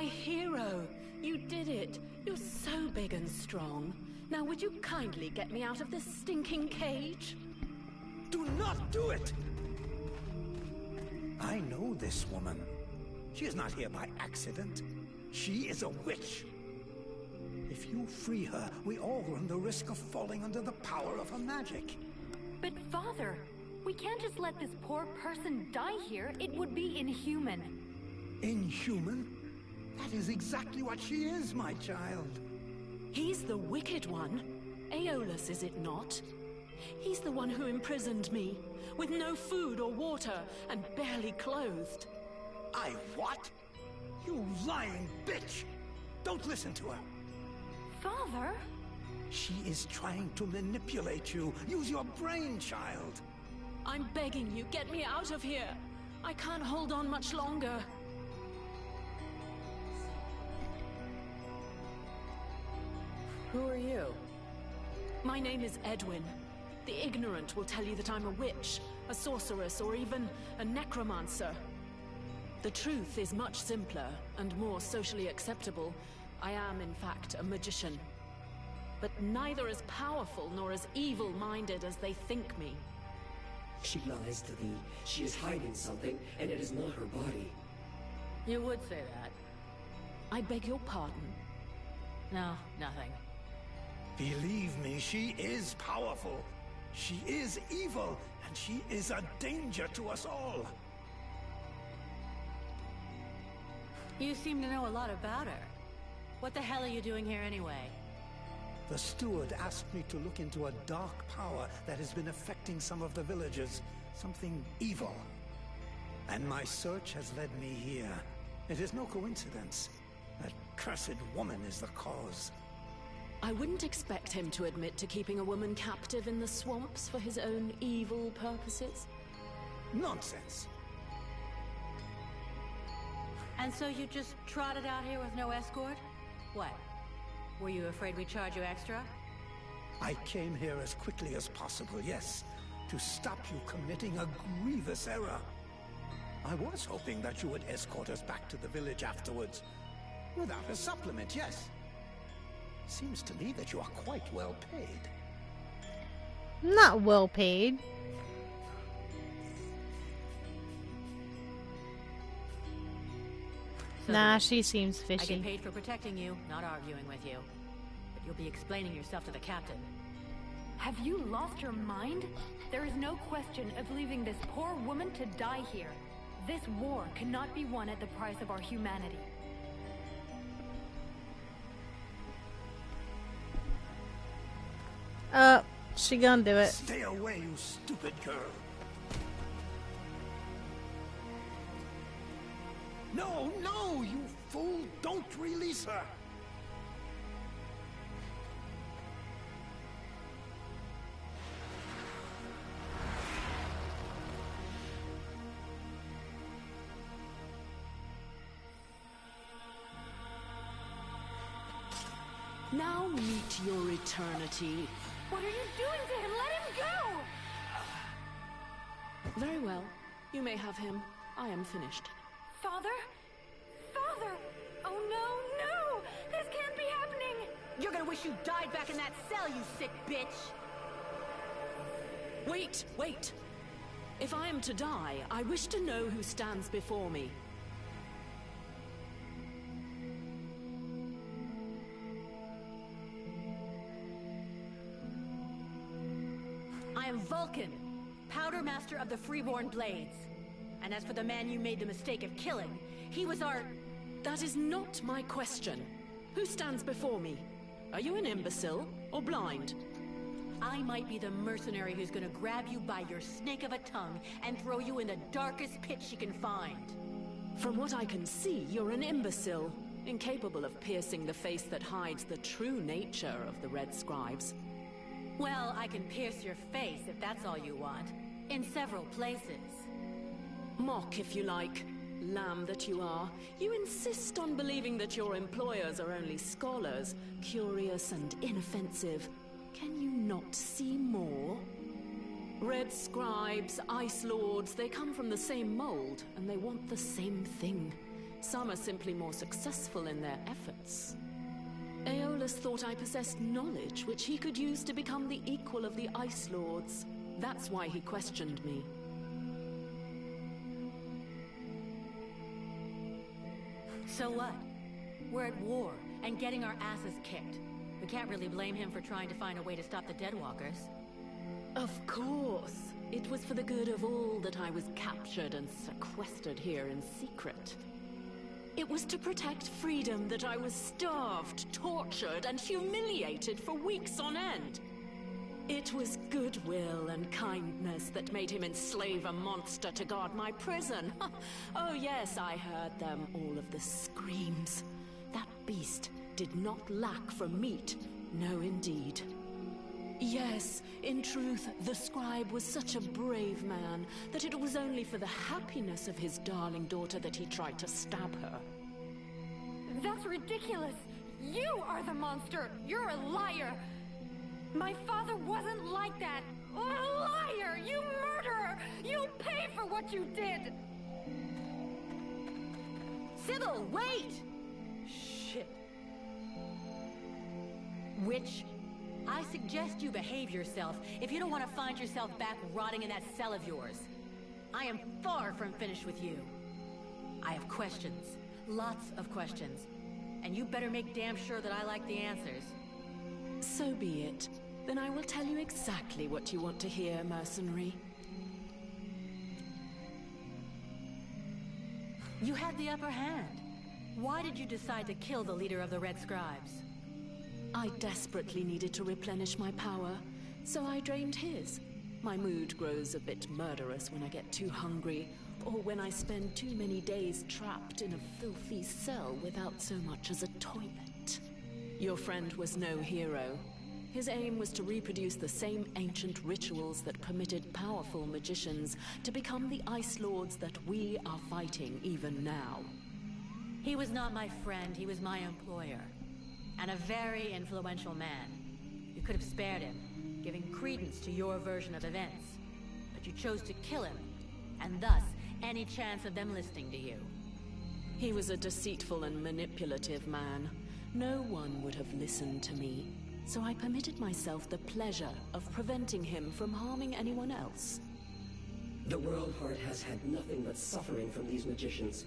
My hero! You did it! You're so big and strong. Now would you kindly get me out of this stinking cage? Do not do it! I know this woman. She is not here by accident. She is a witch. If you free her, we all run the risk of falling under the power of her magic. But Father, we can't just let this poor person die here. It would be inhuman. Inhuman? That is exactly what she is, my child. He's the wicked one. Aeolus, is it not? He's the one who imprisoned me, with no food or water, and barely clothed. I what? You lying bitch! Don't listen to her. Father? She is trying to manipulate you. Use your brain, child. I'm begging you, get me out of here. I can't hold on much longer. Who are you? My name is Edwin. The ignorant will tell you that I'm a witch, a sorceress, or even a necromancer. The truth is much simpler and more socially acceptable. I am, in fact, a magician. But neither as powerful nor as evil-minded as they think me. She lies to thee. She is hiding something, and it is not her body. You would say that. I beg your pardon? No, nothing. Believe me, she is powerful. She is evil, and she is a danger to us all. You seem to know a lot about her. What the hell are you doing here anyway? The steward asked me to look into a dark power that has been affecting some of the villagers. Something evil. And my search has led me here. It is no coincidence. That cursed woman is the cause. I wouldn't expect him to admit to keeping a woman captive in the swamps for his own evil purposes. Nonsense. And so you just trotted out here with no escort? What? Were you afraid we'd charge you extra? I came here as quickly as possible, yes, to stop you committing a grievous error. I was hoping that you would escort us back to the village afterwards. Without a supplement, yes. Seems to me that you are quite well paid. Not well paid. So Nah, she seems I fishy. get paid for protecting you, not arguing with you. But you'll be explaining yourself to the captain. Have you lost your mind? There is no question of leaving this poor woman to die here. This war cannot be won at the price of our humanity. She gonna do it. Stay away, you stupid girl. No, no, you fool! Don't release her! Now meet your eternity. What are you doing to him? Let him go! Very well. You may have him. I am finished. Father? Father! Oh no, no! This can't be happening! You're gonna wish you died back in that cell, you sick bitch! Wait, wait! If I am to die, I wish to know who stands before me. I am Vulcan, Powder Master of the Freeborn Blades. And as for the man you made the mistake of killing, he was our... That is not my question. Who stands before me? Are you an imbecile or blind? I might be the mercenary who's gonna grab you by your snake of a tongue and throw you in the darkest pit she can find. From what I can see, you're an imbecile, incapable of piercing the face that hides the true nature of the Red Scribes. Well, I can pierce your face if that's all you want. In several places. Mock if you like. Lamb that you are. You insist on believing that your employers are only scholars, curious and inoffensive. Can you not see more? Red Scribes, Ice Lords, they come from the same mold, and they want the same thing. Some are simply more successful in their efforts. Aeolus thought I possessed knowledge which he could use to become the equal of the Ice Lords. That's why he questioned me. So what? We're at war, and getting our asses kicked. We can't really blame him for trying to find a way to stop the Deadwalkers. Of course. It was for the good of all that I was captured and sequestered here in secret. It was to protect freedom that I was starved, tortured, and humiliated for weeks on end. It was goodwill and kindness that made him enslave a monster to guard my prison. Oh yes, I heard them, all of the screams. That beast did not lack for meat. No, indeed. Yes, in truth, the scribe was such a brave man that it was only for the happiness of his darling daughter that he tried to stab her. That's ridiculous! You are the monster! You're a liar! My father wasn't like that! A liar! You murderer! You'll pay for what you did! Sybil, wait! Shit. Witch, I suggest you behave yourself if you don't want to find yourself back rotting in that cell of yours. I am far from finished with you. I have questions. Lots of questions. And you better make damn sure that I like the answers. So be it. Then I will tell you exactly what you want to hear, mercenary. You had the upper hand. Why did you decide to kill the leader of the Red Scribes? I desperately needed to replenish my power, so I drained his. My mood grows a bit murderous when I get too hungry, or when I spend too many days trapped in a filthy cell without so much as a toilet. Your friend was no hero. His aim was to reproduce the same ancient rituals that permitted powerful magicians to become the Ice Lords that we are fighting even now. He was not my friend, he was my employer. And a very influential man. You could have spared him, giving credence to your version of events. But you chose to kill him, and thus, any chance of them listening to you. He was a deceitful and manipulative man. No one would have listened to me, so I permitted myself the pleasure of preventing him from harming anyone else. The World Heart has had nothing but suffering from these magicians.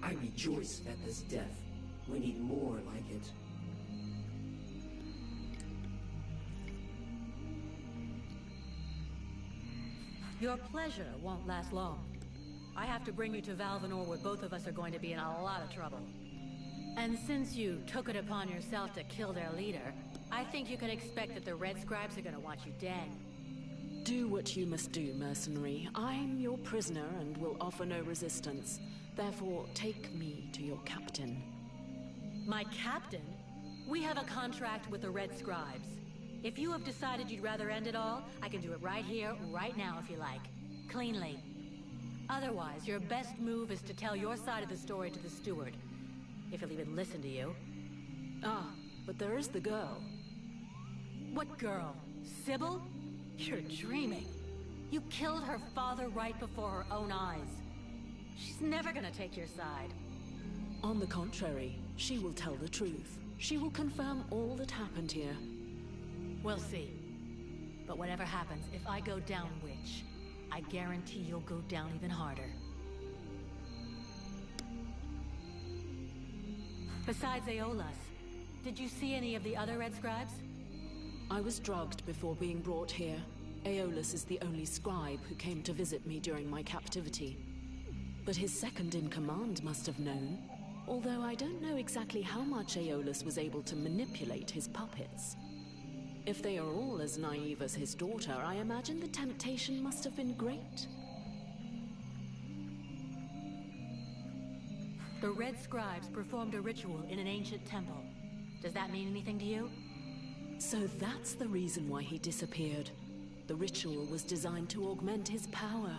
I rejoice at this death. We need more like it. Your pleasure won't last long. I have to bring you to Valvanor where both of us are going to be in a lot of trouble. And since you took it upon yourself to kill their leader, I think you can expect that the Red Scribes are going to want you dead. Do what you must do, mercenary. I'm your prisoner and will offer no resistance. Therefore, take me to your captain. My captain? We have a contract with the Red Scribes. If you have decided you'd rather end it all, I can do it right here, right now if you like. Cleanly. Otherwise, your best move is to tell your side of the story to the steward. If he'll even listen to you. Ah, but there is the girl. What girl? Sybil? You're dreaming. You killed her father right before her own eyes. She's never gonna take your side. On the contrary, she will tell the truth. She will confirm all that happened here. We'll see. But whatever happens, if I go down witch, I guarantee you'll go down even harder. Besides Aeolus, did you see any of the other Red Scribes? I was drugged before being brought here. Aeolus is the only scribe who came to visit me during my captivity. But his second-in-command must have known, although I don't know exactly how much Aeolus was able to manipulate his puppets. If they are all as naive as his daughter, I imagine the temptation must have been great. The Red Scribes performed a ritual in an ancient temple. Does that mean anything to you? So that's the reason why he disappeared. The ritual was designed to augment his power.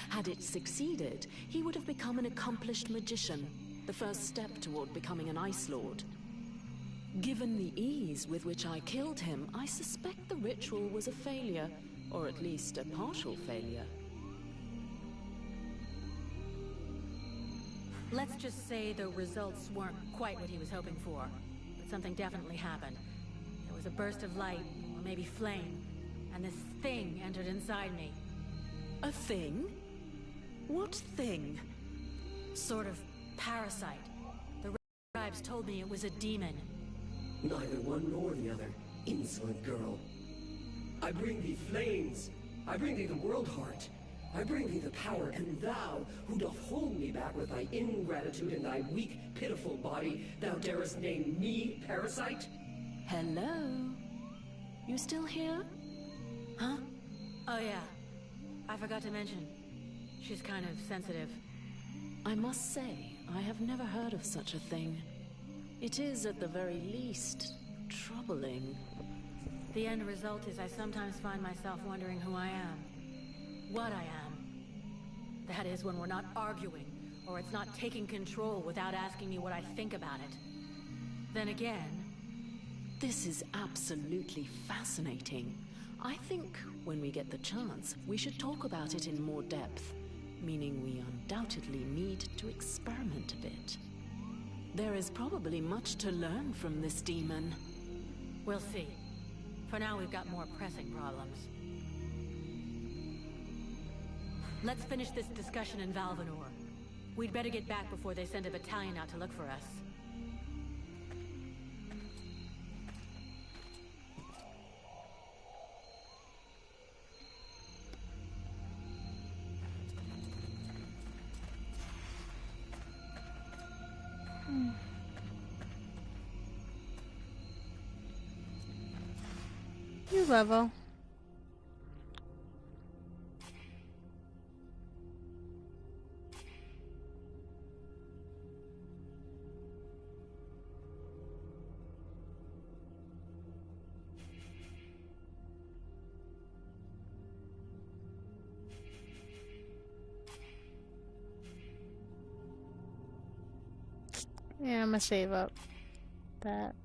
Had it succeeded, he would have become an accomplished magician, the first step toward becoming an Ice Lord. Given the ease with which I killed him, I suspect the ritual was a failure, or at least a partial failure. Let's just say the results weren't quite what he was hoping for. But something definitely happened. There was a burst of light, or maybe flame, and this thing entered inside me. A thing? What thing? Sort of parasite. The Red Scribes told me it was a demon. Neither one nor the other, insolent girl. I bring thee flames. I bring thee the world heart. I bring thee the power, and thou, who doth hold me back with thy ingratitude and thy weak, pitiful body, thou darest name me parasite? Hello? You still here? Huh? Oh yeah. I forgot to mention. She's kind of sensitive. I must say, I have never heard of such a thing. It is, at the very least, troubling. The end result is I sometimes find myself wondering who I am. What I am. That is, when we're not arguing, or it's not taking control without asking me what I think about it. Then again... This is absolutely fascinating. I think, when we get the chance, we should talk about it in more depth. Meaning we undoubtedly need to experiment a bit. There is probably much to learn from this demon. We'll see. For now, we've got more pressing problems. Let's finish this discussion in Valvanor. We'd better get back before they send a battalion out to look for us. New level. Yeah, I'm gonna save up that.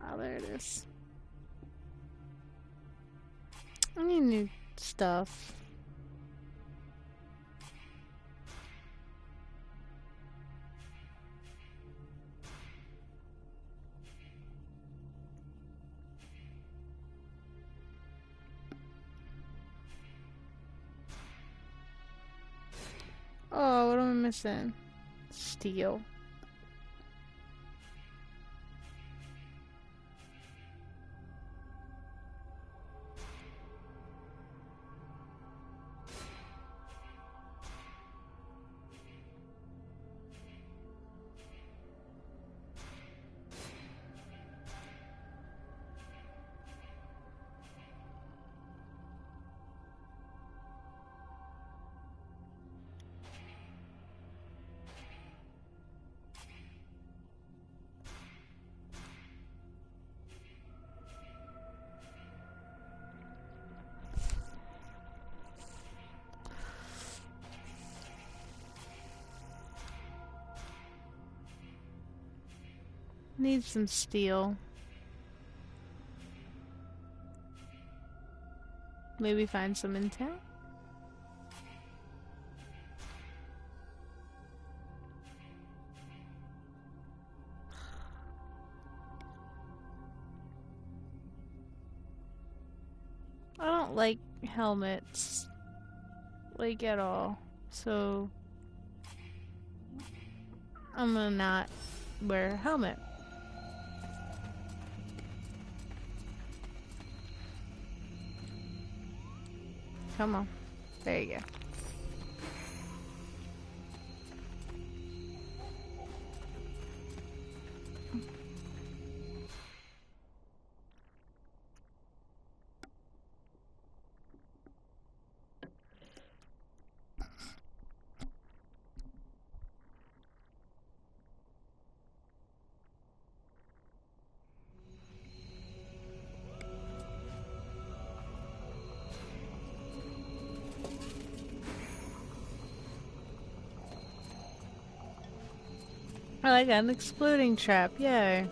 Oh, there it is. I need new stuff. Oh, what am I missing? Steel. Need some steel. Maybe find some in town. I don't like helmets, like, at all. So I'm gonna not wear a helmet. Come on. There you go. I got an exploding trap, yay.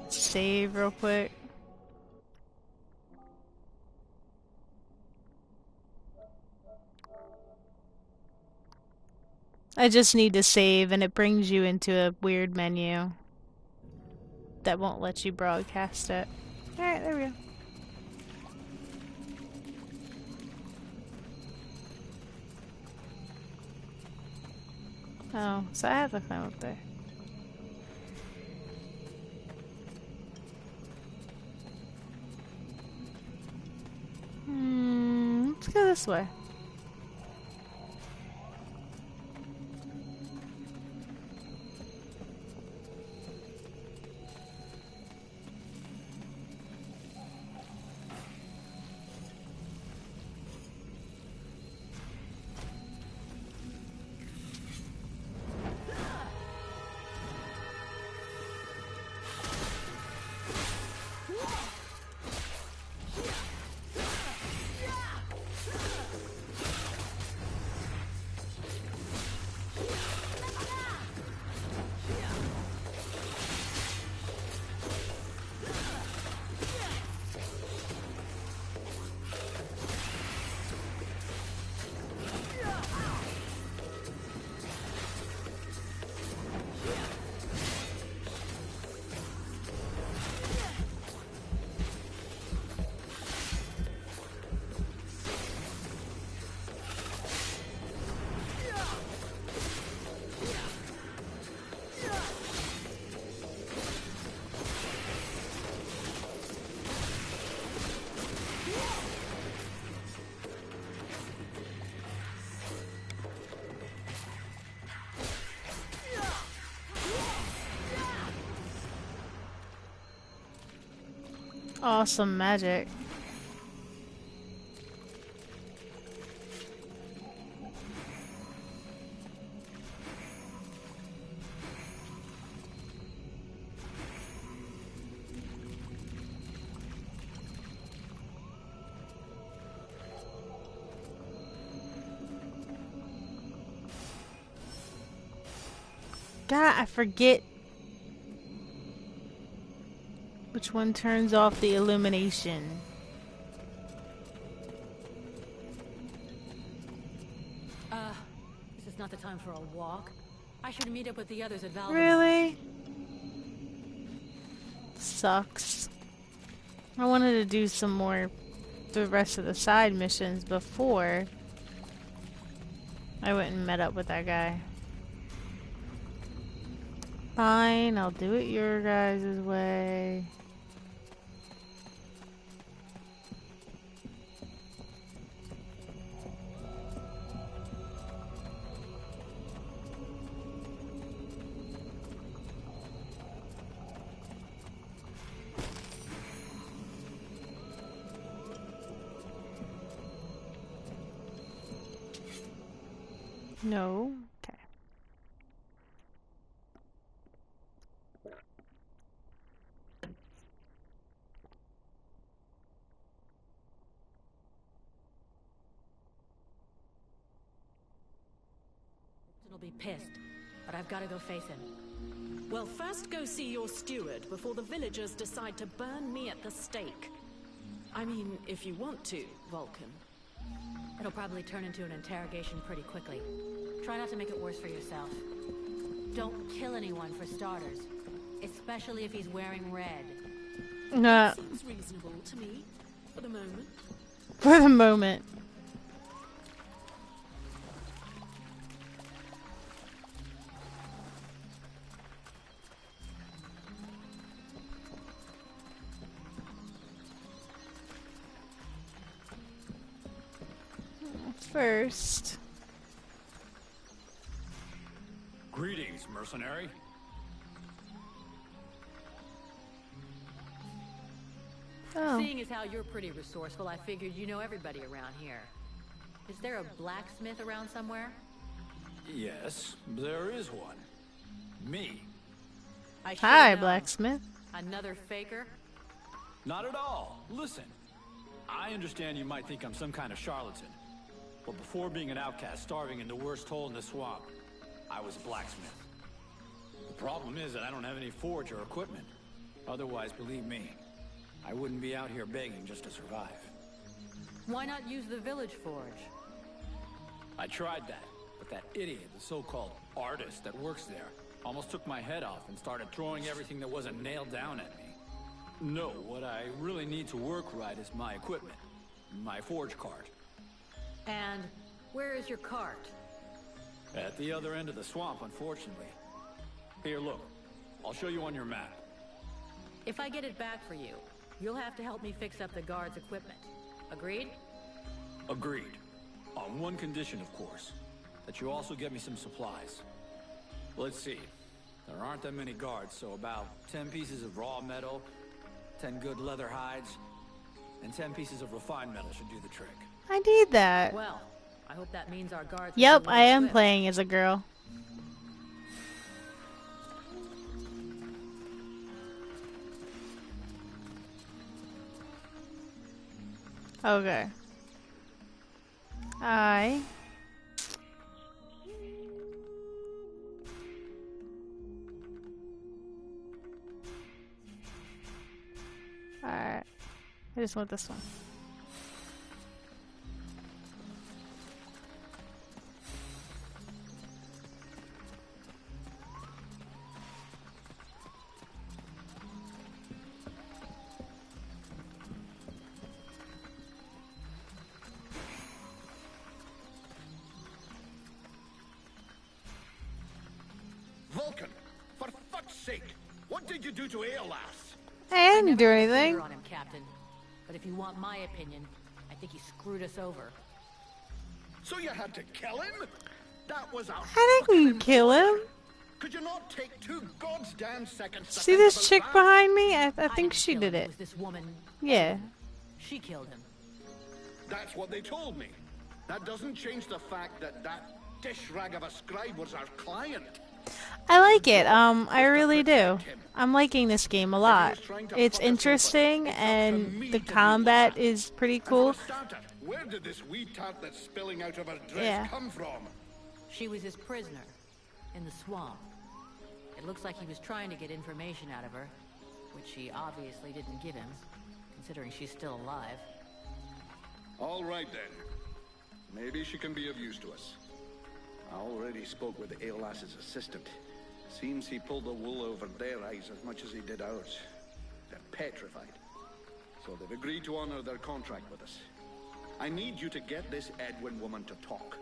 Save real quick. I just need to save and it brings you into a weird menu that won't let you broadcast it. Alright, there we go. Oh, so I have to climb up there. Let's go this way. Awesome magic. God, I forget which one turns off the illumination. This is not the time for a walk. I should meet up with the others at Valvin. Really? Sucks. I wanted to do some more, the rest of the side missions before I went and met up with that guy. Fine, I'll do it your guys' way. No. Okay. He'll be pissed, but I've got to go face him. Well, first go see your steward before the villagers decide to burn me at the stake. I mean, if you want to, Vulcan. It'll probably turn into an interrogation pretty quickly. Try not to make it worse for yourself. Don't kill anyone for starters. Especially if he's wearing red. Nah. Seems reasonable to me, for the moment. For the moment. First. Greetings, mercenary. Oh. Seeing as how you're pretty resourceful, I figured you know everybody around here. Is there a blacksmith around somewhere? Yes, there is one. Me. I should've Hi, known. blacksmith. Another faker? Not at all. Listen, I understand you might think I'm some kind of charlatan. But before being an outcast starving in the worst hole in the swamp, I was a blacksmith. The problem is that I don't have any forge or equipment. Otherwise, believe me, I wouldn't be out here begging just to survive. Why not use the village forge? I tried that, but that idiot, the so-called artist that works there, almost took my head off and started throwing everything that wasn't nailed down at me. No, what I really need to work right is my equipment. My forge cart. And where is your cart? At the other end of the swamp, unfortunately. Here, look. I'll show you on your map. If I get it back for you, you'll have to help me fix up the guard's equipment. Agreed? Agreed. On one condition, of course. That you also get me some supplies. Let's see. There aren't that many guards, so about 10 pieces of raw metal, 10 good leather hides, and 10 pieces of refined metal should do the trick. I need that. Well, I hope that means our guards... Yep, I am playing as a girl. Okay. Alright. I just want this one. Vulcan, for fuck's sake, what did you do to Aeolas? I didn't do Never put a anything. finger on him, Captain. But if you want my opinion, I think he screwed us over. So you had to kill him? That was our I didn't kill him. Could you not take 2 goddamn seconds to See think this about chick that? behind me? I I think didn't she kill did him. it. It was this woman. Yeah. She killed him. That's what they told me. That doesn't change the fact that that dish rag of a scribe was our client. I like it. I really do. I'm liking this game a lot. It's interesting and the combat is pretty And for cool. a starter, where did this wee tart that's spilling out of her dress Yeah. come from? She was his prisoner. In the swamp. It looks like he was trying to get information out of her. Which she obviously didn't give him. Considering she's still alive. All right then. Maybe she can be of use to us. I already spoke with Aeolas's assistant. Seems he pulled the wool over their eyes as much as he did ours. They're petrified. So they've agreed to honor their contract with us. I need you to get this Edwin woman to talk.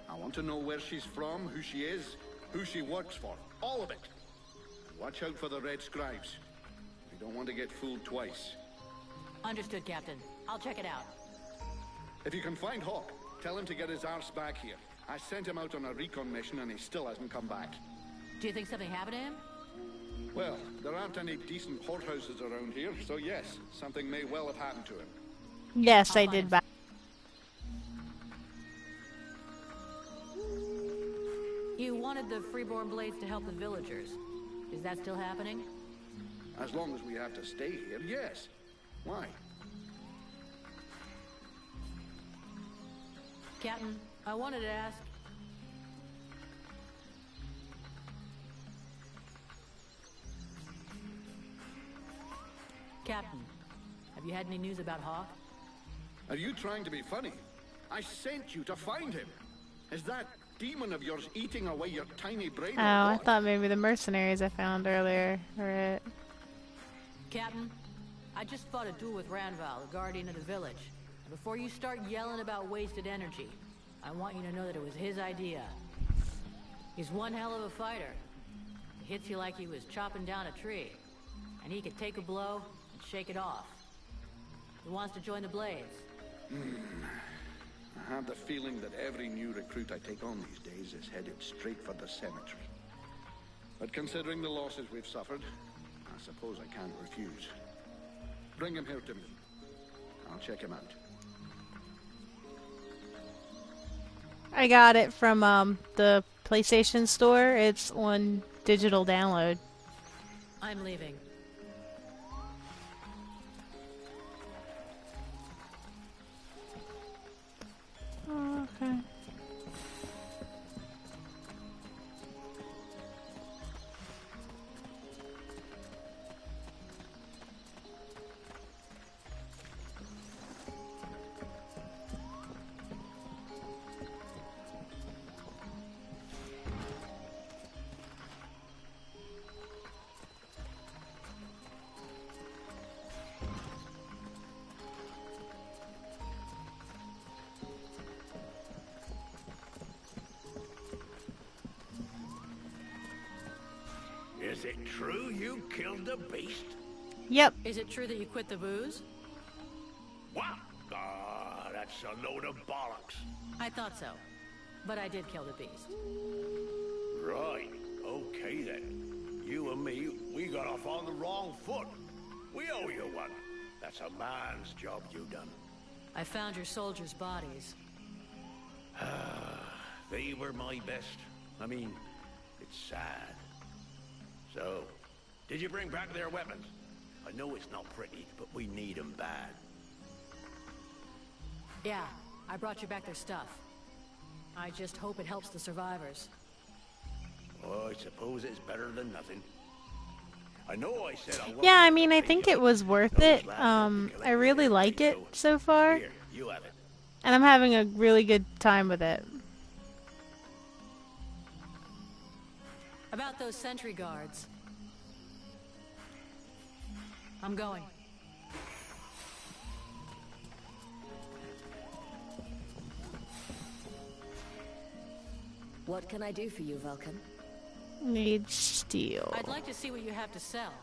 I want to know where she's from, who she is, who she works for. All of it. Watch out for the Red Scribes. We don't want to get fooled twice. Understood, Captain. I'll check it out. If you can find Hawk, tell him to get his arse back here. I sent him out on a recon mission and he still hasn't come back. Do you think something happened to him? Well, there aren't any decent whorehouses around here, so yes, something may well have happened to him. Yes, I I'll did. find You wanted the Freeborn Blades to help the villagers. Is that still happening? As long as we have to stay here, yes. Why? Captain, I wanted to ask... Captain, have you had any news about Hawk? Are you trying to be funny? I sent you to find him. Is that demon of yours eating away your tiny brain? Oh, I thought maybe the mercenaries I found earlier were it. Captain, I just fought a duel with Ranval, the guardian of the village. Before you start yelling about wasted energy, I want you to know that it was his idea. He's one hell of a fighter. He hits you like he was chopping down a tree. And he could take a blow and shake it off. He wants to join the Blades. I have the feeling that every new recruit I take on these days is headed straight for the cemetery. But considering the losses we've suffered, I suppose I can't refuse. Bring him here to me. I'll check him out. I got it from the PlayStation Store. It's on digital download. I'm leaving. Oh, okay. Is it true you killed the beast? Yep. Is it true that you quit the booze? What? Ah, that's a load of bollocks. I thought so. But I did kill the beast. Right. Okay then. You and me, we got off on the wrong foot. We owe you one. That's a man's job you done. I found your soldiers' bodies. They were my best. I mean, it's sad. So, did you bring back their weapons? I know it's not pretty, but we need them bad. Yeah, I brought you back their stuff. I just hope it helps the survivors. Oh, I suppose it's better than nothing. I know I said I wasn't. Yeah, I mean, I think it was worth it. I really like it so far. Here, you have it. And I'm having a really good time with it. About those sentry guards. I'm going. What can I do for you, Vulcan? Need steel. I'd like to see what you have to sell.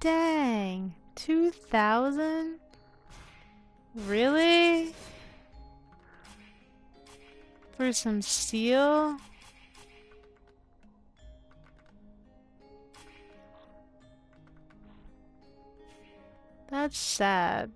Dang. 2,000? Really? For some steel? That's sad.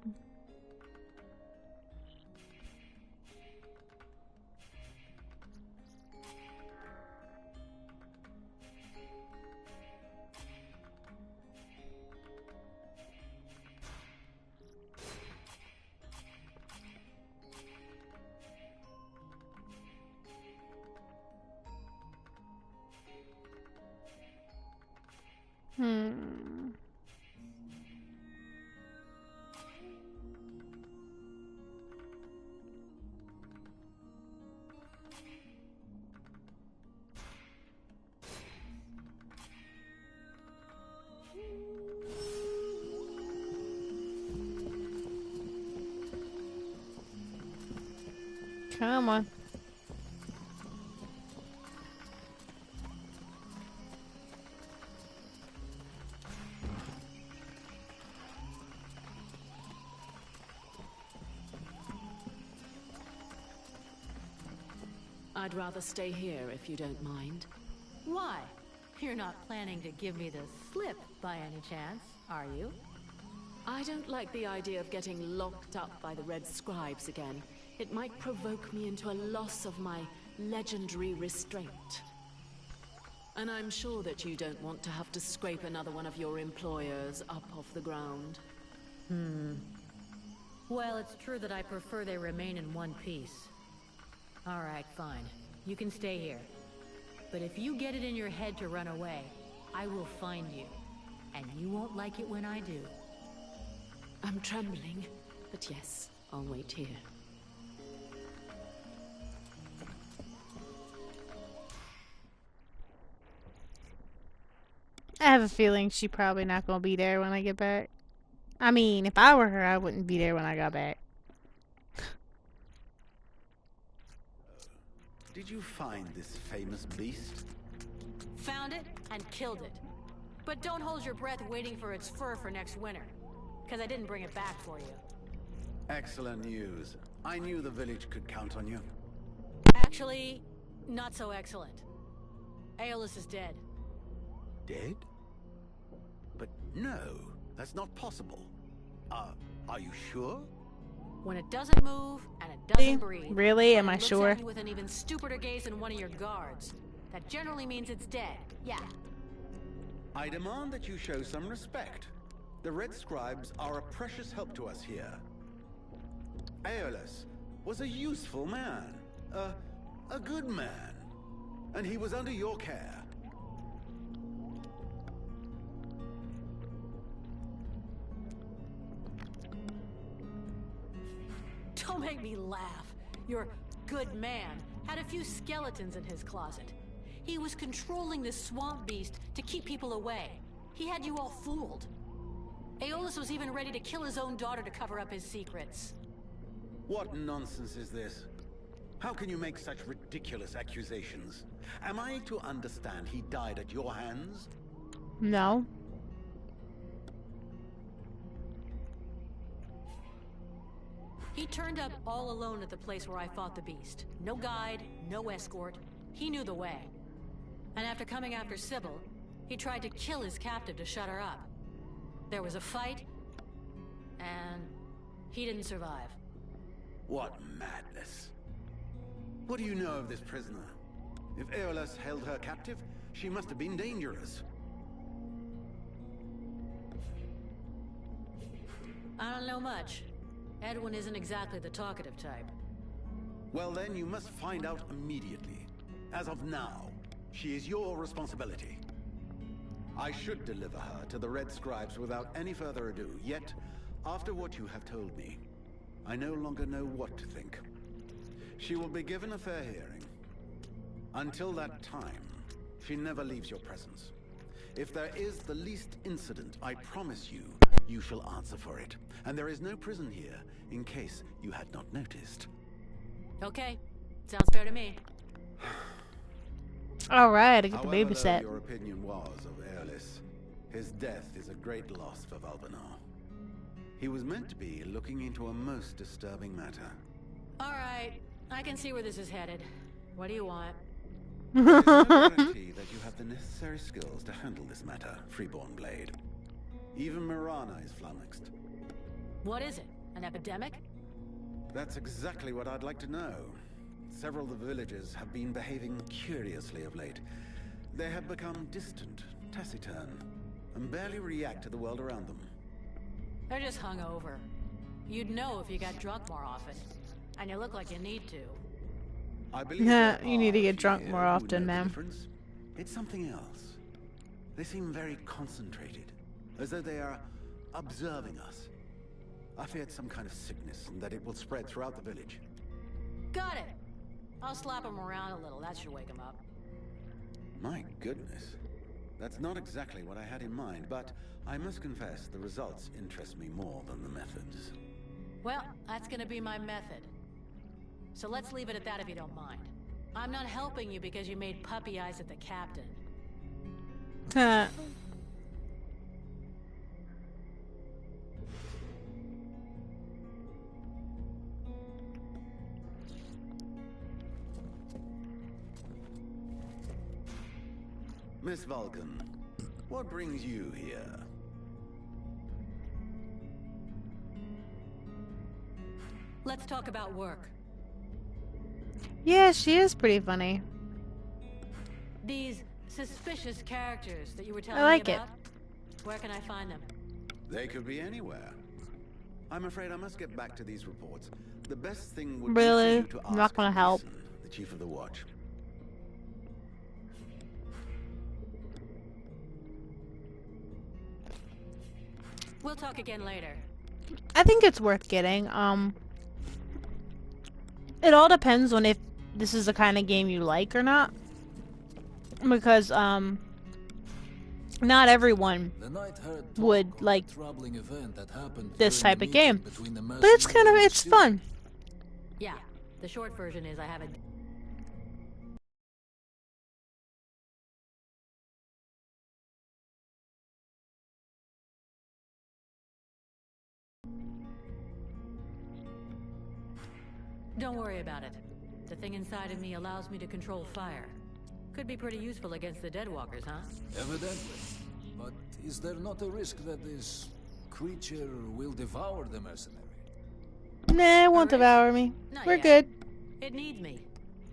Come on. I'd rather stay here if you don't mind. Why? You're not planning to give me the slip by any chance, are you? I don't like the idea of getting locked up by the Red Scribes again. It might provoke me into a loss of my legendary restraint. And I'm sure that you don't want to have to scrape another one of your employers up off the ground. Well, it's true that I prefer they remain in one piece. All right, fine. You can stay here. But if you get it in your head to run away, I will find you. And you won't like it when I do. I'm trembling, but yes, I'll wait here. I have a feeling she's probably not gonna be there when I get back. I mean, if I were her, I wouldn't be there when I got back. Did you find this famous beast? Found it and killed it. But don't hold your breath waiting for its fur for next winter. Because I didn't bring it back for you. Excellent news. I knew the village could count on you. Actually, not so excellent. Aeolus is dead. Dead? But no, that's not possible. Are you sure? When it doesn't move and it doesn't breathe. Really? Am I looks sure? At you with an even stupider gaze than one of your guards. That generally means it's dead. Yeah. I demand that you show some respect. The Red Scribes are a precious help to us here. Aeolus was a useful man. A good man. And he was under your care. Don't make me laugh. Your good man had a few skeletons in his closet. He was controlling this swamp beast to keep people away. He had you all fooled. Aeolus was even ready to kill his own daughter to cover up his secrets. What nonsense is this? How can you make such ridiculous accusations? Am I to understand he died at your hands? No. He turned up all alone at the place where I fought the beast. No guide, no escort. He knew the way. And after coming after Sybil, he tried to kill his captive to shut her up. There was a fight, and he didn't survive. What madness. What do you know of this prisoner? If Aeolus held her captive, she must have been dangerous. I don't know much. Edwin isn't exactly the talkative type. Well then, you must find out immediately. As of now, she is your responsibility. I should deliver her to the Red Scribes without any further ado, yet, after what you have told me, I no longer know what to think. She will be given a fair hearing. Until that time, she never leaves your presence. If there is the least incident, I promise you, you shall answer for it. And there is no prison here, in case you had not noticed. Okay. Sounds fair to me. Alright, I get the However babysit. low your opinion was of Aeolus, his death is a great loss for Valvenar. He was meant to be looking into a most disturbing matter. Alright. I can see where this is headed. What do you want? There is no guarantee that you have the necessary skills to handle this matter, Freeborn Blade. Even Mirana is flummoxed. What is it? An epidemic? That's exactly what I'd like to know. Several of the villagers have been behaving curiously of late. They have become distant, taciturn, and barely react to the world around them. They're just hungover. You'd know if you got drunk more often. And you look like you need to. I believe Yeah, there you need to are get a few drunk here more who often, know the ma'am. difference. It's something else. They seem very concentrated, as though they are observing us. I feared some kind of sickness and that it will spread throughout the village. Got it. I'll slap him around a little. That should wake him up. My goodness. That's not exactly what I had in mind, but I must confess the results interest me more than the methods. Well, that's gonna be my method. So let's leave it at that if you don't mind. I'm not helping you because you made puppy eyes at the captain. Miss Vulcan, what brings you here? Let's talk about work. Yeah, she is pretty funny. These suspicious characters that you were telling I like me it. about. Where can I find them? They could be anywhere. I'm afraid I must get back to these reports. The best thing would Really? be for you to I'm not ask gonna help. Mason, the chief of the watch. We'll talk again later. I think it's worth getting. It all depends on if this is the kind of game you like or not. Because, not everyone would like this type of game. But it's it's fun. Yeah, the short version is I haven't... Don't worry about it. The thing inside of me allows me to control fire. Could be pretty useful against the Deadwalkers, huh? Evidently. But is there not a risk that this creature will devour the mercenary? Nah, it won't devour me. Not We're yet. good. It needs me.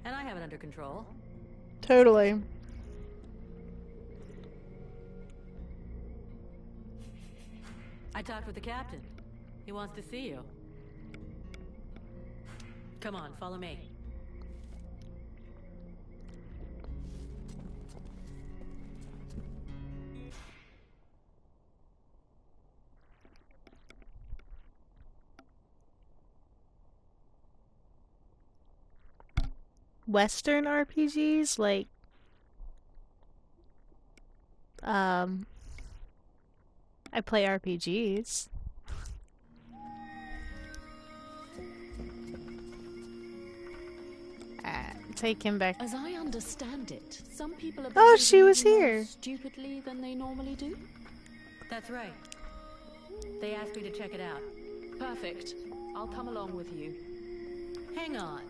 And I have it under control. Totally. I talked with the captain. He wants to see you. Come on, follow me. Western RPGs, like, I play RPGs. Take him back. As I understand it, some people are Oh, she was more here. stupidly than they normally do. That's right. They asked me to check it out. Perfect. I'll come along with you. Hang on.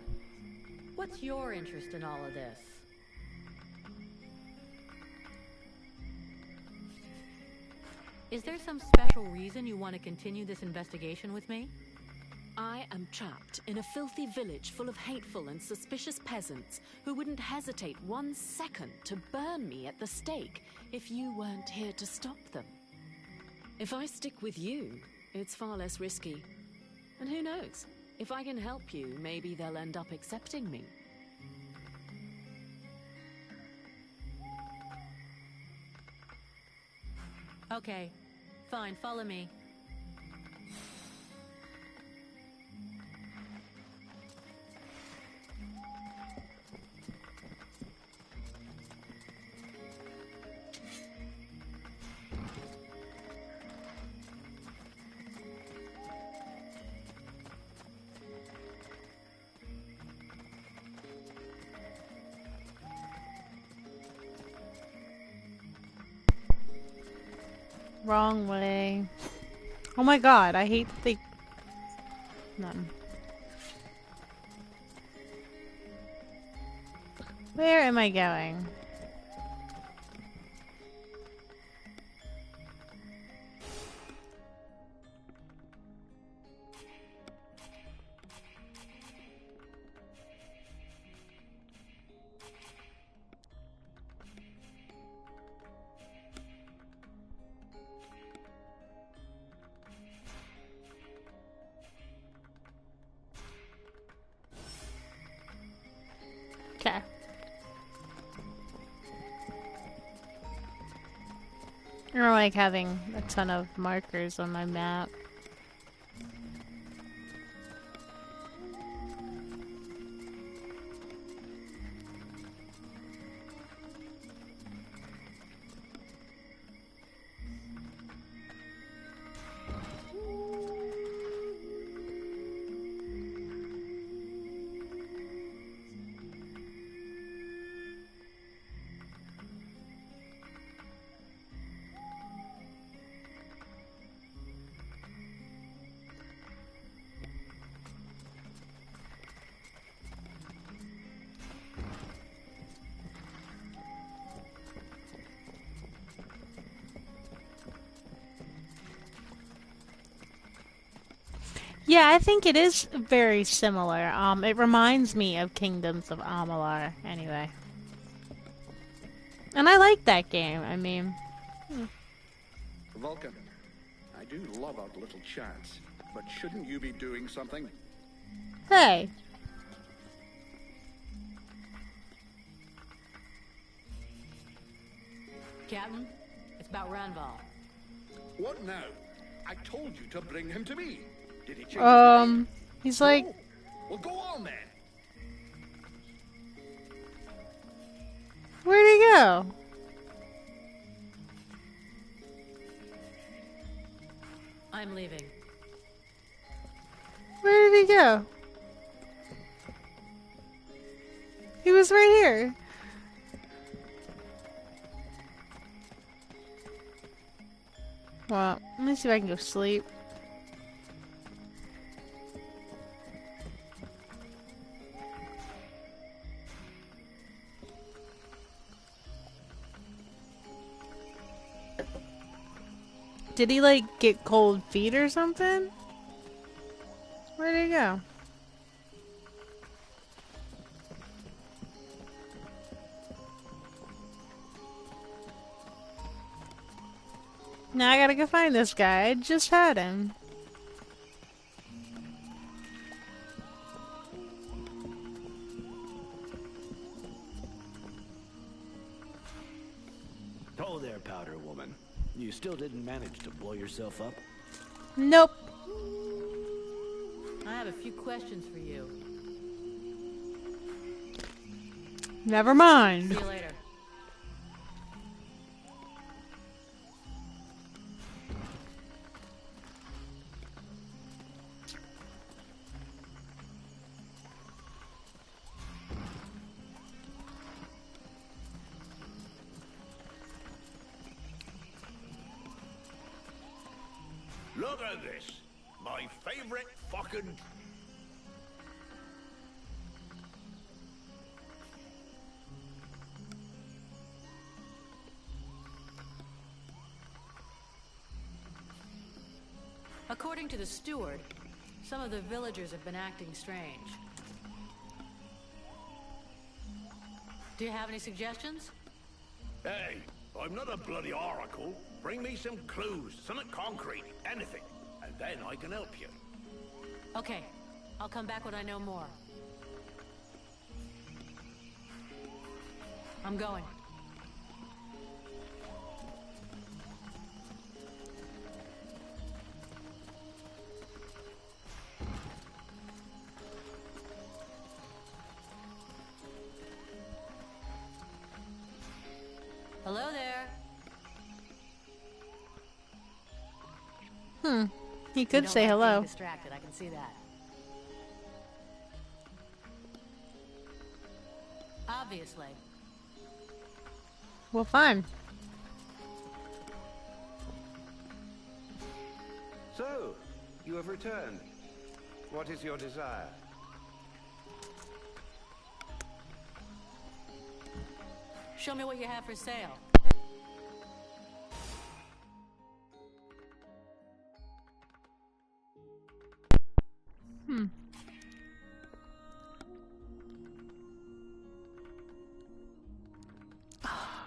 What's your interest in all of this? Is there some special reason you want to continue this investigation with me? I am trapped in a filthy village full of hateful and suspicious peasants who wouldn't hesitate 1 second to burn me at the stake if you weren't here to stop them. If I stick with you, it's far less risky. And who knows? If I can help you, maybe they'll end up accepting me. Okay. Fine, follow me. Wrong way. Oh my god, I hate that they... None. Where am I going? Okay. I don't like having a ton of markers on my map. Yeah, I think it is very similar. It reminds me of Kingdoms of Amalur, anyway. And I like that game, I mean... Vulcan, I do love our little chats, but shouldn't you be doing something? Hey! Captain, it's about Ranval. What now? I told you to bring him to me. Did he change his mind? He's like... No? Well, go on then. Where'd he go? I'm leaving. Where did he go? He was right here. Well, let me see if I can go sleep. Did he, like, get cold feet or something? Where'd he go? Now I gotta go find this guy. I just had him. Oh there, Powder Woman. You still didn't manage to blow yourself up? Nope. I have a few questions for you. Never mind. See you later. Look at this. My favorite fucking... According to the steward, some of the villagers have been acting strange. Do you have any suggestions? Hey, I'm not a bloody oracle. Bring me some clues, something concrete, anything, and then I can help you. Okay, I'll come back when I know more. I'm going. Hello there. He could say hello. Distracted, I can see that. Obviously. Well, fine. So, you have returned. What is your desire? Show me what you have for sale.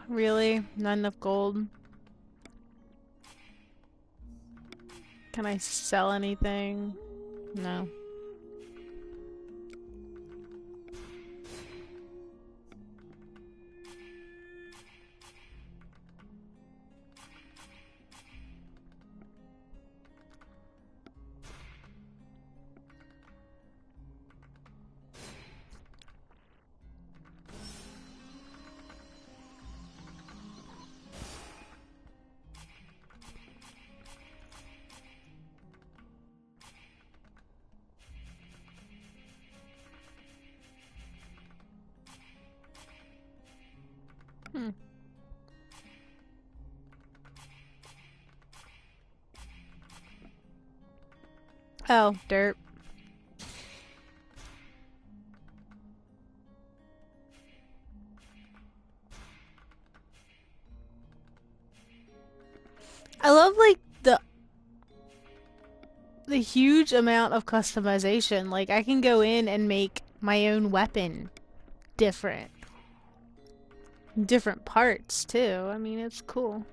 Really? Not enough gold? Can I sell anything? No. Oh, dirt. I love, like, the huge amount of customization. Like, I can go in and make my own weapon different. Different parts, too. I mean, it's cool.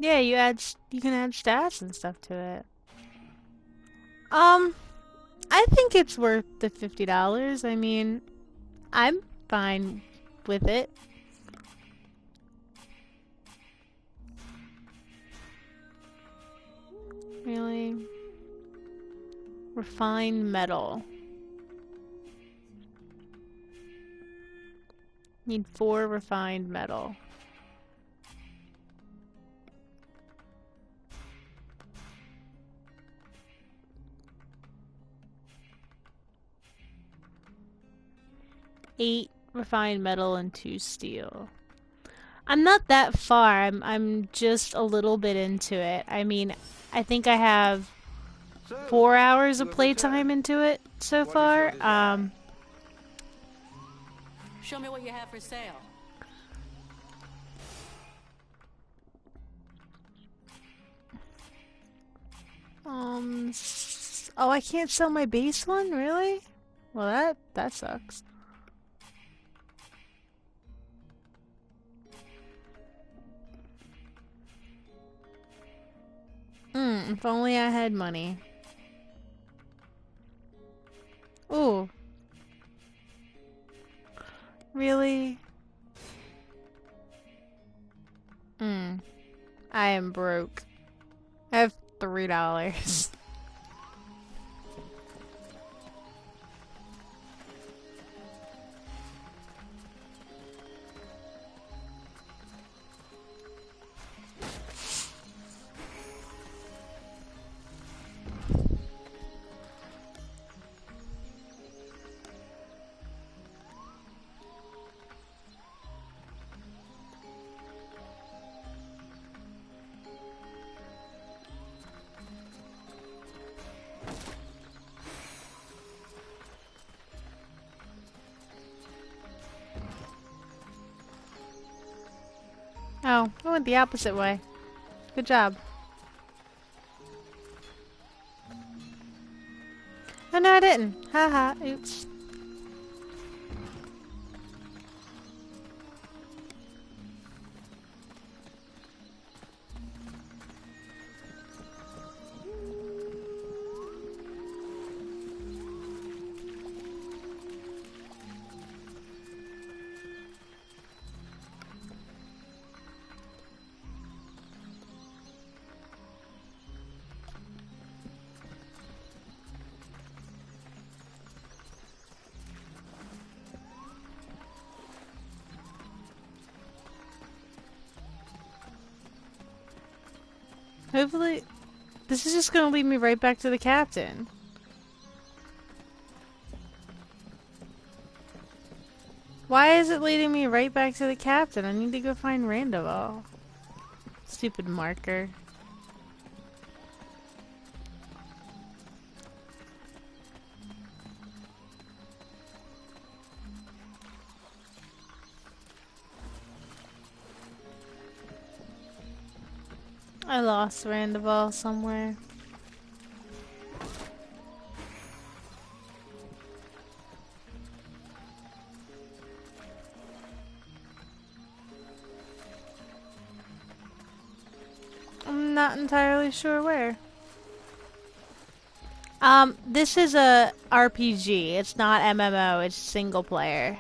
Yeah, you can add stats and stuff to it. I think it's worth the $50. I mean, I'm fine with it. Really? Refined metal. Need 4 refined metal. Eight refined metal and 2 steel. I'm not that far. I'm just a little bit into it. I mean, I think I have 4 hours of playtime into it so far. Show me what you have for sale. Oh, I can't sell my base one? Really? Well, that sucks. If only I had money. Ooh. Really? I am broke. I have $3. Oh, I went the opposite way. Good job. Oh, no, I didn't. Haha, oops. Hopefully, this is just gonna lead me right back to the captain. Why is it leading me right back to the captain? I need to go find Randoval. Stupid marker. I lost Randoval somewhere. I'm not entirely sure where. This is a RPG. It's not MMO. It's single player.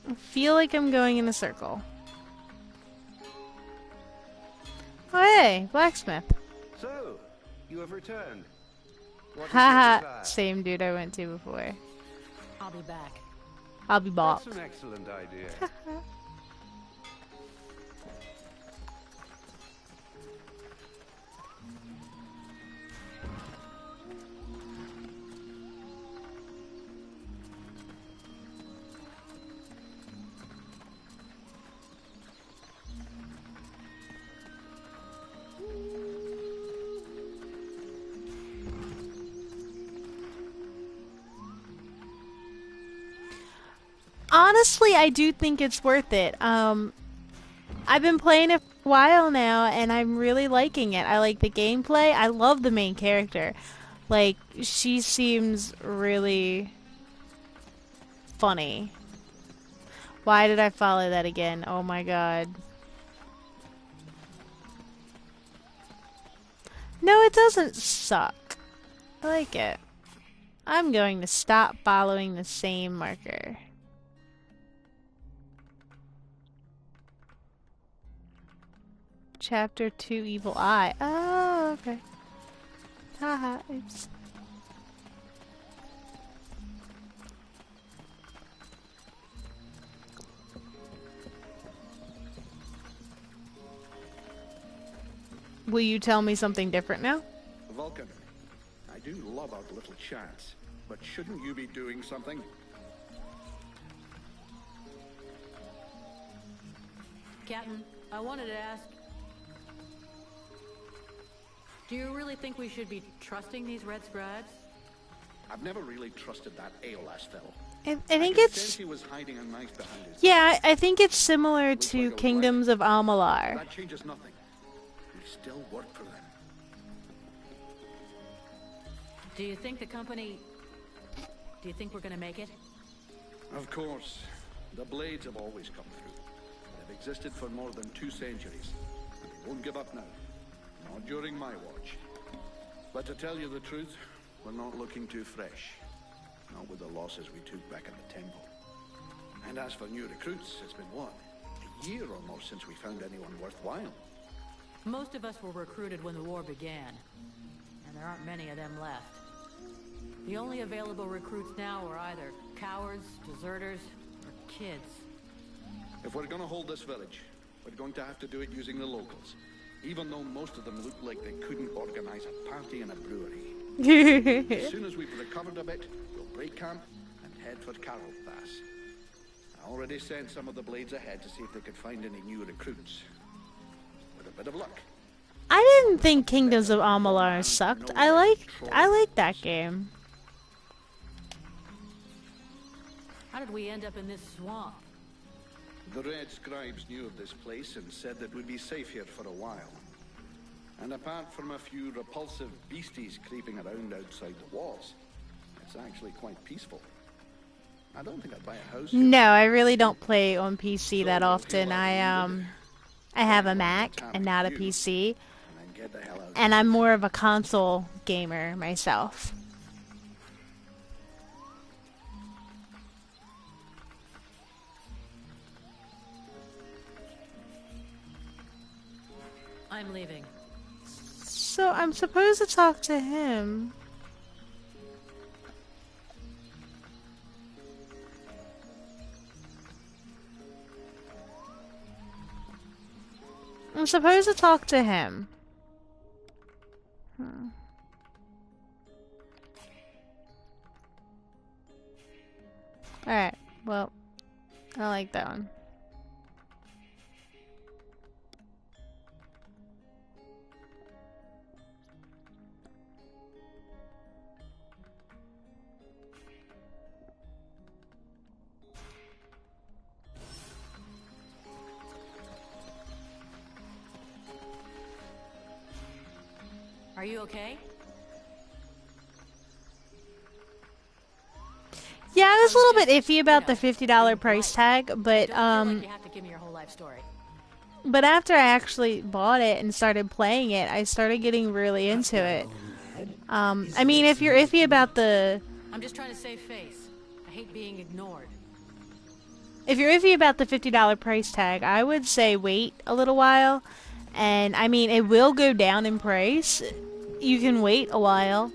I feel like I'm going in a circle. Oh, hey, blacksmith. So, you have returned. Haha, same dude I went to before. I'll be back. I'll be back. That's an excellent idea. Honestly, I do think it's worth it. I've been playing it for a while now, and I'm really liking it. I like the gameplay. I love the main character. Like, she seems really funny. Why did I follow that again? Oh my god. No, it doesn't suck. I like it. I'm going to stop following the same marker. Chapter 2 Evil Eye. Oh, okay. Haha, oops. Will you tell me something different now? Vulcan, I do love our little chats, but shouldn't you be doing something? Captain, I wanted to ask, do you really think we should be trusting these Red Scribes? I've never really trusted that Aeolus fellow. I think it's... He was hiding a knife behind his... Yeah, I think it's similar to Kingdoms of Amalur. That changes nothing. We still work for them. Do you think the company... Do you think we're gonna make it? Of course. The Blades have always come through. They've existed for more than 2 centuries. And they won't give up now. Not during my watch. But to tell you the truth, we're not looking too fresh. Not with the losses we took back in the temple. And as for new recruits, it's been what? A year or more since we found anyone worthwhile. Most of us were recruited when the war began. And there aren't many of them left. The only available recruits now are either cowards, deserters, or kids. If we're gonna hold this village, we're going to have to do it using the locals. Even though most of them look like they couldn't organize a party in a brewery. As soon as we've recovered a bit, we'll break camp and head for Carroll Pass. I already sent some of the Blades ahead to see if they could find any new recruits. With a bit of luck. I didn't think Kingdoms of Amalur sucked. I like that game. How did we end up in this swamp? The Red Scribes knew of this place and said that we'd be safe here for a while. And apart from a few repulsive beasties creeping around outside the walls, it's actually quite peaceful. I don't think I'd buy a house here. No, I really don't play on PC that often. I have a Mac and not a PC. And I'm more of a console gamer myself. I'm leaving. So I'm supposed to talk to him. I'm supposed to talk to him. Alright, well, I like that one. Are you okay? Yeah, I was a little bit iffy about the $50 price tag, but you have to give me your whole life story. But after I actually bought it and started playing it, I started getting really into it. I mean, if you're iffy about the... I'm just trying to save face. I hate being ignored. If you're iffy about the $50 price tag, I would say wait a little while. And, I mean, it will go down in price. You can wait a while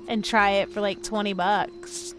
and try it for like 20 bucks.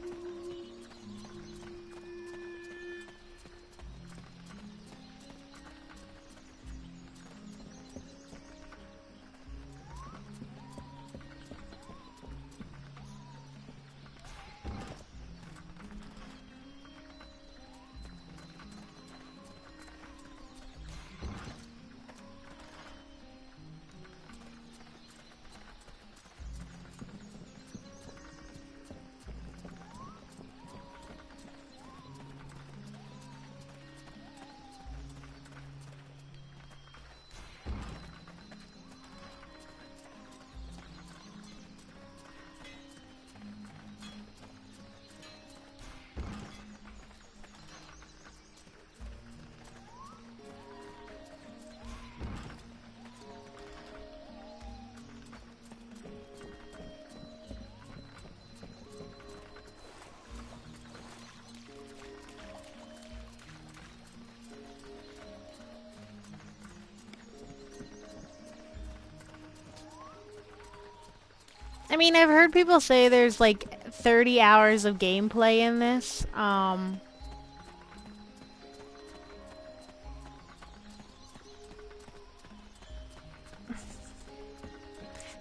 I mean, I've heard people say there's like 30 hours of gameplay in this.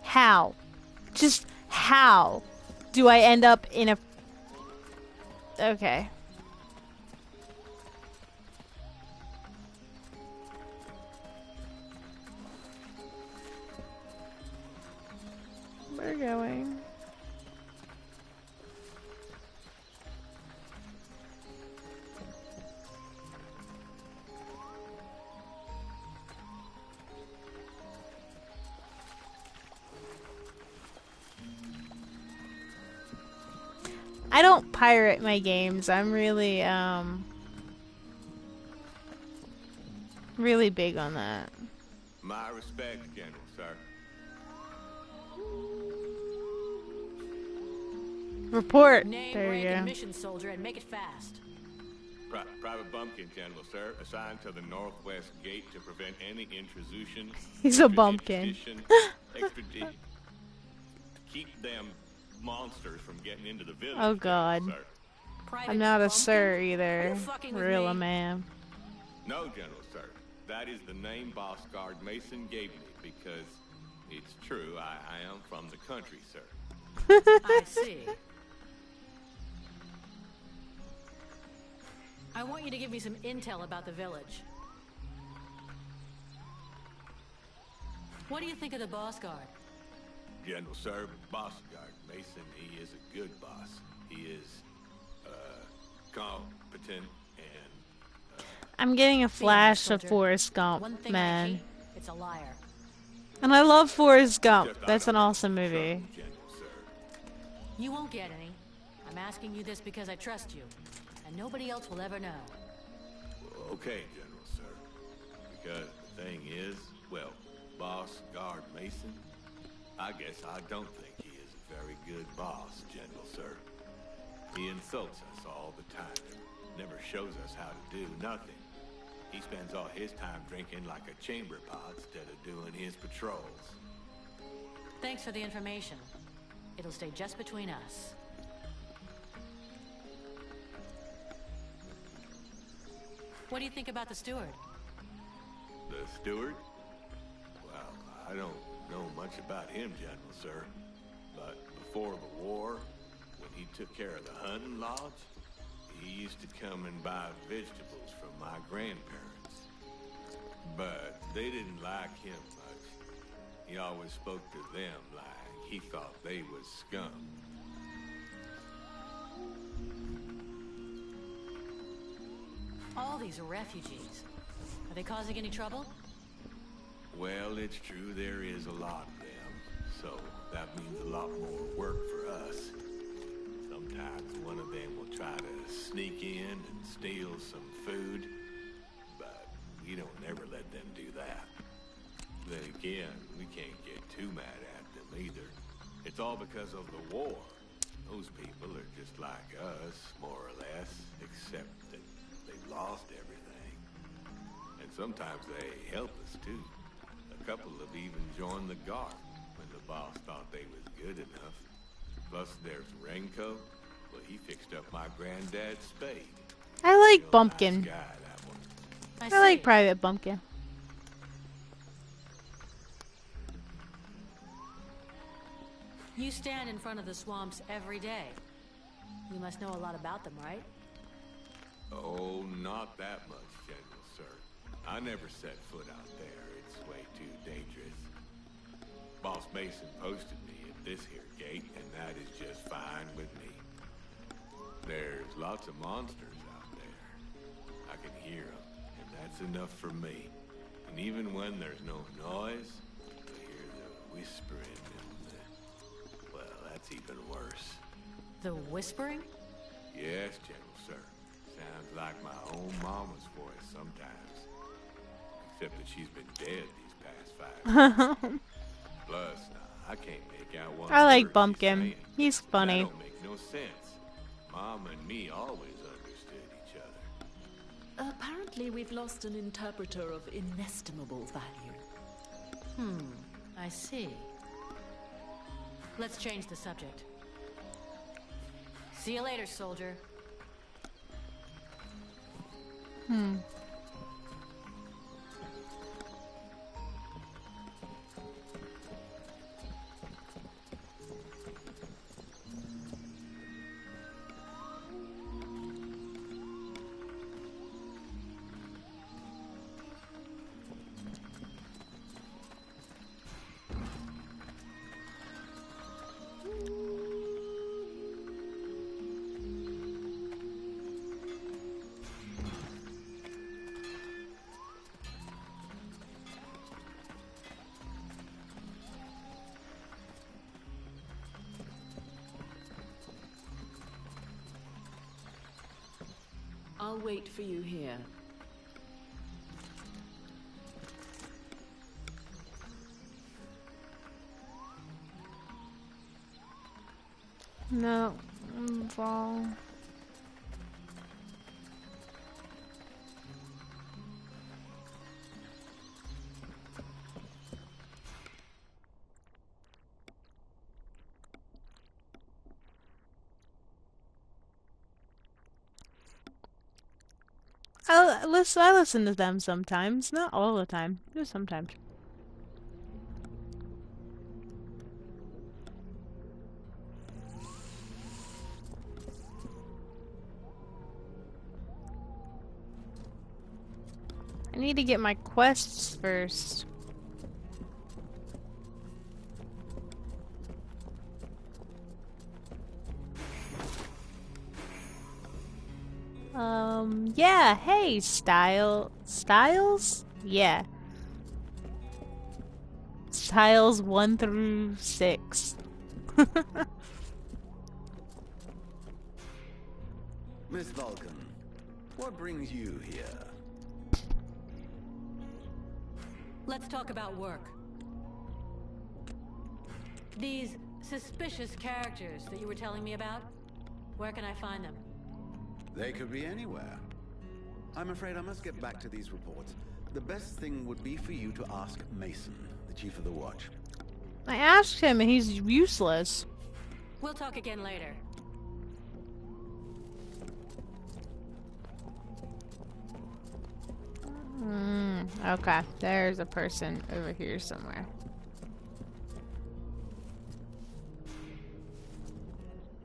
How? Just how do I end up in a... Okay. We're going. I don't pirate my games. I'm really, really big on that. My respects, General, sir. Report. Name, There rank, you and go. mission, soldier, and make it fast. Private Bumpkin, General, sir. Assigned to the northwest gate to prevent any intrusion. He's a bumpkin. To keep them monsters from getting into the village. Oh God. General, sir. I'm not a sir either. Real a man. No, General, sir. That is the name Boss Guard Mason gave me because it's true. I am from the country, sir. I see. I want you to give me some intel about the village. What do you think of the Boss Guard? General, sir, Boss Guard Mason, he is a good boss. He is, competent and, I'm getting a flash of Forrest One Gump, thing I man. hate, it's a liar. And I love Forrest Gump. That's an awesome movie. You won't get any. I'm asking you this because I trust you. And nobody else will ever know. Okay, General, sir. Because the thing is, well, Boss Guard Mason, I guess I don't think he is a very good boss, General, sir. He insults us all the time. Never shows us how to do nothing. He spends all his time drinking like a chamber pot instead of doing his patrols. Thanks for the information. It'll stay just between us. What do you think about the steward? The steward? Well, I don't know much about him, General, sir. But before the war, when he took care of the hunting lodge, he used to come and buy vegetables from my grandparents. But they didn't like him much. He always spoke to them like he thought they was scum. All these refugees. Are they causing any trouble? Well, it's true there is a lot of them, so that means a lot more work for us. Sometimes one of them will try to sneak in and steal some food, but we don't ever let them do that. Then again, we can't get too mad at them either. It's all because of the war. Those people are just like us, more or less, except that they've lost everything. And sometimes they help us too. A couple have even joined the Guard when the boss thought they was good enough. Plus there's Renko. Well, he fixed up my granddad's spade. I like Bumpkin. Nice guy, that one. I like Private Bumpkin. You stand in front of the swamps every day. You must know a lot about them, right? Oh, not that much, General, sir. I never set foot out there. It's way too dangerous. Boss Mason posted me at this here gate, and that is just fine with me. There's lots of monsters out there. I can hear them, and that's enough for me. And even when there's no noise, I hear the whispering and the... Well, that's even worse. The whispering? Yes, General, sir. Sounds like my own mama's voice sometimes. Except that she's been dead these past 5 years. Plus, I can't make out one I like word she's Bumpkin. saying. He's funny. That don't make no sense. Mom and me always understood each other. Apparently we've lost an interpreter of inestimable value. I see. Let's change the subject. See you later, soldier. I'll wait for you here. No, I'm wrong. I listen to them sometimes, not all the time, just sometimes. I need to get my quests first. Yeah, hey, Styles? Yeah. Styles 1 through 6. Miss Vulcan, what brings you here? Let's talk about work. These suspicious characters that you were telling me about, where can I find them? They could be anywhere. I'm afraid I must get back to these reports. The best thing would be for you to ask Mason, the chief of the watch. I asked him and he's useless. We'll talk again later. Okay, there's a person over here somewhere.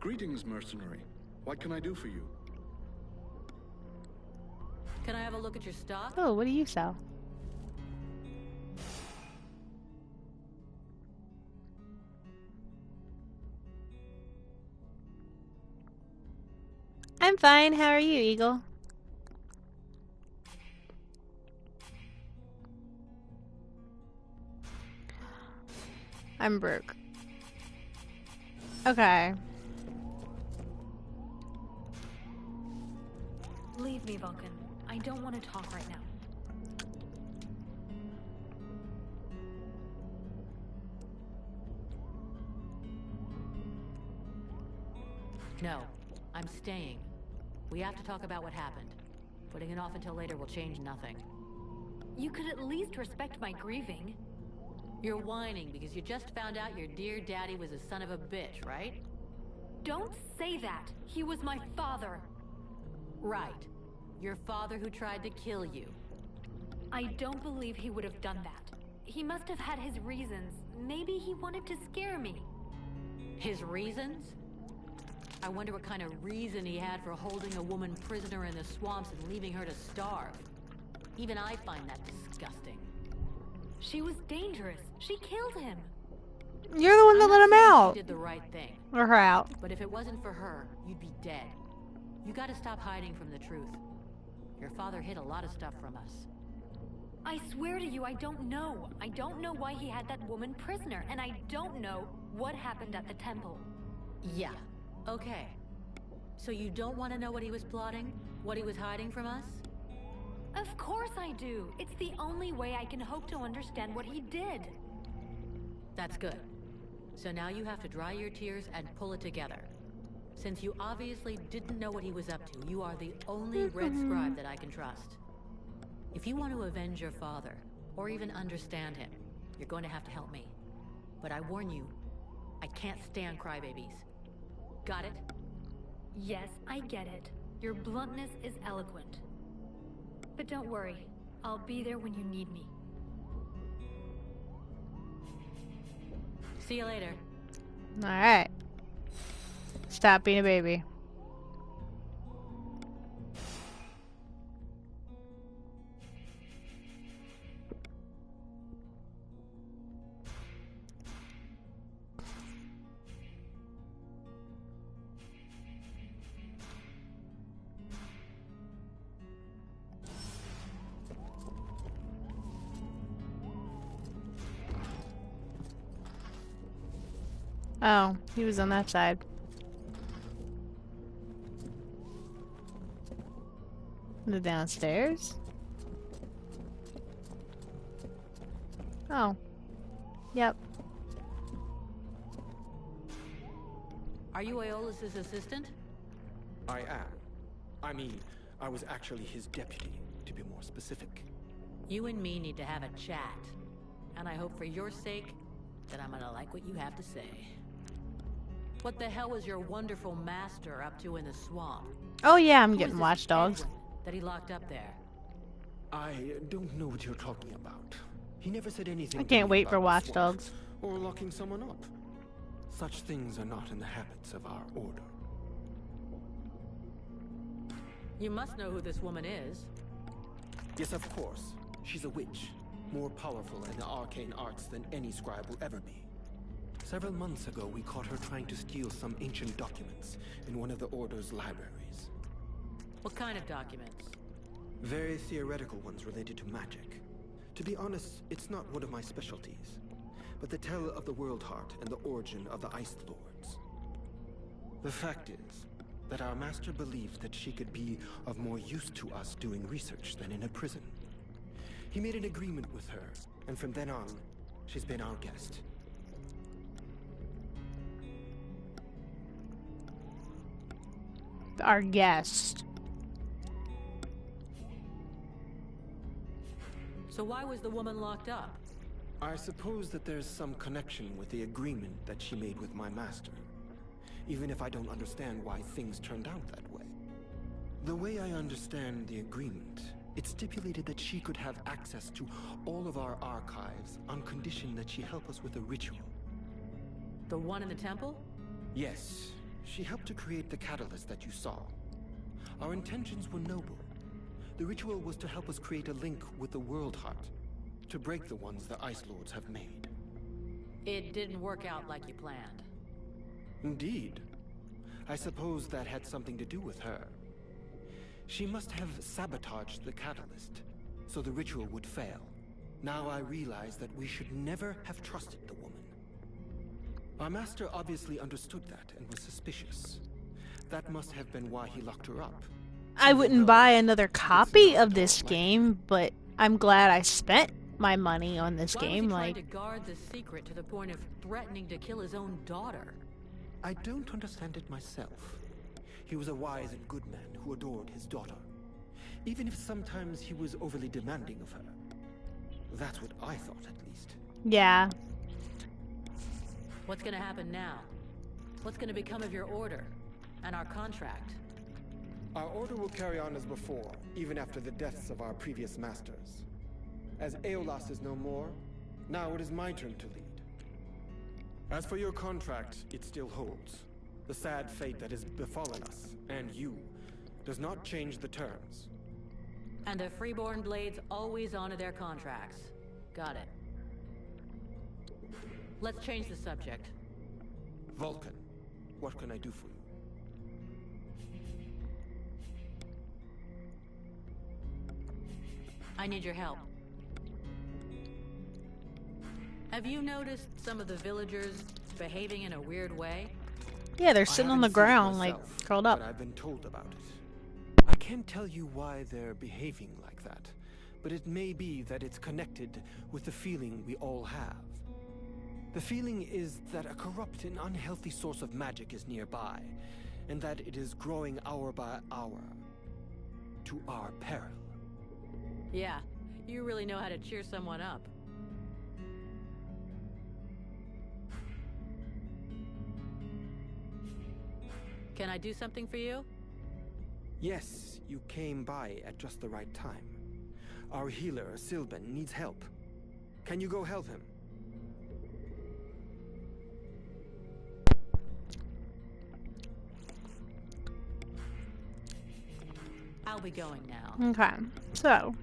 Greetings, mercenary. What can I do for you? Can I have a look at your stock? Oh, what do you sell? I'm fine. How are you, Eagle? I'm broke. Okay. Leave me, Vulcan. I don't want to talk right now. No, I'm staying. We have to talk about what happened. Putting it off until later will change nothing. You could at least respect my grieving. You're whining because you just found out your dear daddy was a son of a bitch, right? Don't say that! He was my father! Right. Your father who tried to kill you. I don't believe he would have done that. He must have had his reasons. Maybe he wanted to scare me. His reasons? I wonder what kind of reason he had for holding a woman prisoner in the swamps and leaving her to starve. Even I find that disgusting. She was dangerous. She killed him. You're the one that let him out. She did the right thing. Or her out. But if it wasn't for her, you'd be dead. You gotta stop hiding from the truth. Your father hid a lot of stuff from us. I swear to you, I don't know. I don't know why he had that woman prisoner, and I don't know what happened at the temple. Yeah. Okay. So you don't want to know what he was plotting? What he was hiding from us? Of course I do. It's the only way I can hope to understand what he did. That's good. So now you have to dry your tears and pull it together. Since you obviously didn't know what he was up to, you are the only Red Scribe that I can trust. If you want to avenge your father, or even understand him, you're going to have to help me. But I warn you, I can't stand crybabies. Got it? Yes, I get it. Your bluntness is eloquent. But don't worry, I'll be there when you need me. See you later. Alright. Stop being a baby. Oh, he was on that side. The downstairs? Oh. Yep. Are you Aeolus's assistant? I am. I mean, I was actually his deputy, to be more specific. You and me need to have a chat. And I hope for your sake that I'm gonna like what you have to say. What the hell was your wonderful master up to in the swamp? Oh yeah, I'm getting watchdogs. That he locked up there. I don't know what you're talking about. He never said anything. I can't wait for watchdogs. Or locking someone up. Such things are not in the habits of our order. You must know who this woman is. Yes, of course. She's a witch. More powerful in the arcane arts than any scribe will ever be. Several months ago, we caught her trying to steal some ancient documents in one of the Order's libraries. What kind of documents? Very theoretical ones related to magic. To be honest, it's not one of my specialties, but they tell of the World Heart and the origin of the Ice Lords. The fact is that our master believed that she could be of more use to us doing research than in a prison. He made an agreement with her, and from then on, she's been our guest. Our guest. So why was the woman locked up? I suppose that there's some connection with the agreement that she made with my master. Even if I don't understand why things turned out that way. The way I understand the agreement, it stipulated that she could have access to all of our archives on condition that she help us with a ritual. The one in the temple? Yes. She helped to create the catalyst that you saw. Our intentions were noble. The ritual was to help us create a link with the World Heart, to break the ones the Ice Lords have made. It didn't work out like you planned. Indeed. I suppose that had something to do with her. She must have sabotaged the catalyst, so the ritual would fail. Now I realize that we should never have trusted the woman. Our master obviously understood that and was suspicious. That must have been why he locked her up. I wouldn't buy another copy of this game, but I'm glad I spent my money on this game. Why was he trying to guard the secret to the point of threatening to kill his own daughter? I don't understand it myself. He was a wise and good man who adored his daughter. Even if sometimes he was overly demanding of her. That's what I thought, at least. Yeah. What's gonna happen now? What's gonna become of your order? And our contract? Our order will carry on as before, even after the deaths of our previous masters. As Aeolas is no more, now it is my turn to lead. As for your contract, it still holds. The sad fate that has befallen us, and you, does not change the terms. And the Freeborn Blades always honor their contracts. Got it. Let's change the subject. Vulcan, what can I do for you? I need your help. Have you noticed some of the villagers behaving in a weird way? Yeah, they're sitting on the ground, like, curled up. But I've been told about it. I can't tell you why they're behaving like that, but it may be that it's connected with the feeling we all have. The feeling is that a corrupt and unhealthy source of magic is nearby, and that it is growing hour by hour, to our peril. Yeah, you really know how to cheer someone up. Can I do something for you? Yes, you came by at just the right time. Our healer, Sylvan, needs help. Can you go help him? I'll be going now. Okay, so